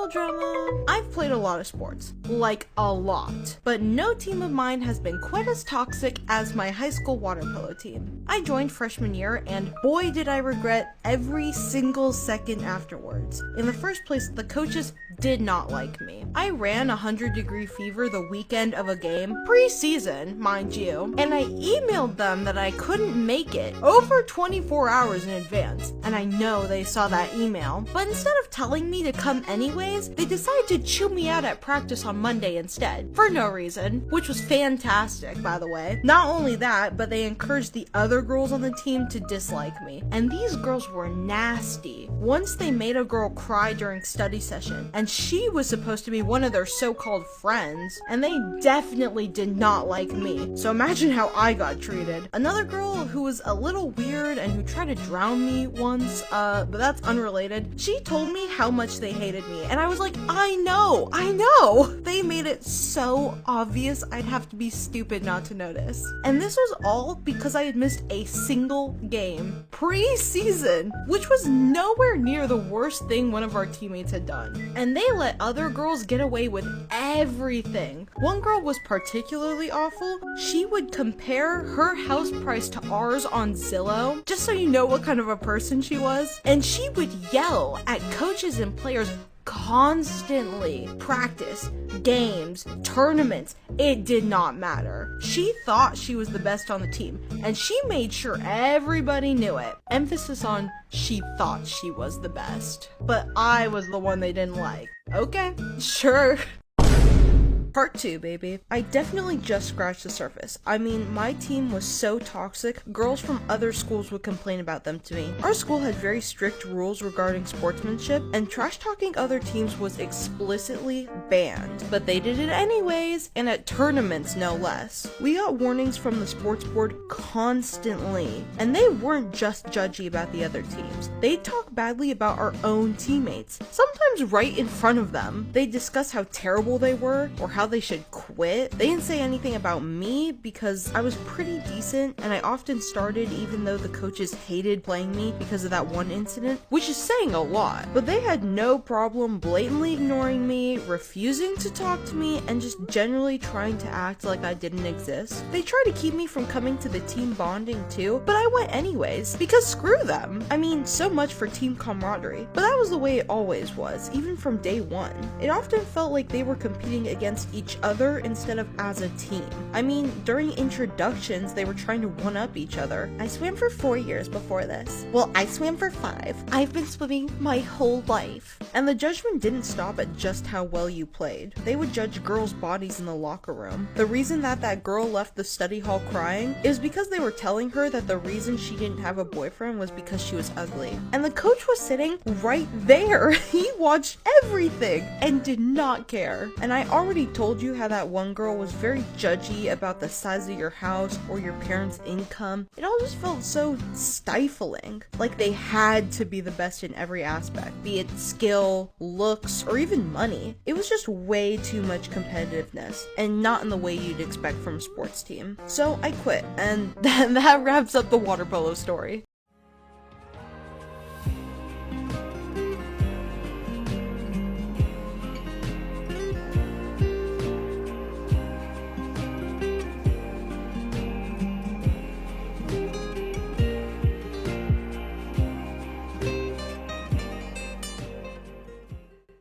drama. I've played a lot of sports, like a lot, but no team of mine has been quite as toxic as my high school water polo team. I joined freshman year and boy did I regret every single second afterwards. In the first place, the coaches did not like me. I ran 100-degree fever the weekend of a game, pre-season, mind you, and I emailed them that I couldn't make it over 24 hours in advance, and I know they saw that email, but instead of telling me to come anyways, they decided to chew me out at practice on Monday instead, for no reason, which was fantastic, by the way. Not only that, but they encouraged the other girls on the team to dislike me, and these girls were nasty. Once they made a girl cry during study session, and she was supposed to be one of their so-called friends, and they definitely did not like me, so imagine how I got treated. Another girl who was a little weird and who tried to drown me once, but that's unrelated, she told me how much they hated me, and I was like, I know! They made it so obvious I'd have to be stupid not to notice. And this was all because I had missed a single game pre-season, which was nowhere near the worst thing one of our teammates had done. And they let other girls get away with everything. One girl was particularly awful. She would compare her house price to ours on Zillow, just so you know what kind of a person she was. And she would yell at coaches and players constantly. Practice, games, tournaments, it did not matter. She thought she was the best on the team, and she made sure everybody knew it. Emphasis on she thought she was the best. But I was the one they didn't like. Okay, sure. Part 2, baby. I definitely just scratched the surface. I mean, my team was so toxic, girls from other schools would complain about them to me. Our school had very strict rules regarding sportsmanship, and trash-talking other teams was explicitly banned. But they did it anyways, and at tournaments no less. We got warnings from the sports board constantly, and they weren't just judgy about the other teams. They'd talk badly about our own teammates, sometimes right in front of them. They'd discuss how terrible they were, or how they should quit. They didn't say anything about me because I was pretty decent and I often started even though the coaches hated playing me because of that one incident, which is saying a lot. But they had no problem blatantly ignoring me, refusing to talk to me, and just generally trying to act like I didn't exist. They tried to keep me from coming to the team bonding too, but I went anyways because screw them. I mean, so much for team camaraderie. But that was the way it always was, even from day one. It often felt like they were competing against each other instead of as a team. I mean, during introductions, they were trying to one-up each other. I swam for 4 years before this. Well, I swam for 5. I've been swimming my whole life. And the judgment didn't stop at just how well you played. They would judge girls' bodies in the locker room. The reason that girl left the study hall crying is because they were telling her that the reason she didn't have a boyfriend was because she was ugly. And the coach was sitting right there. He watched everything and did not care. And I already told you how that one girl was very judgy about the size of your house or your parents' income. It all just felt so stifling. Like they had to be the best in every aspect, be it skill, looks, or even money. It was just way too much competitiveness, and not in the way you'd expect from a sports team. So I quit, and that wraps up the water polo story.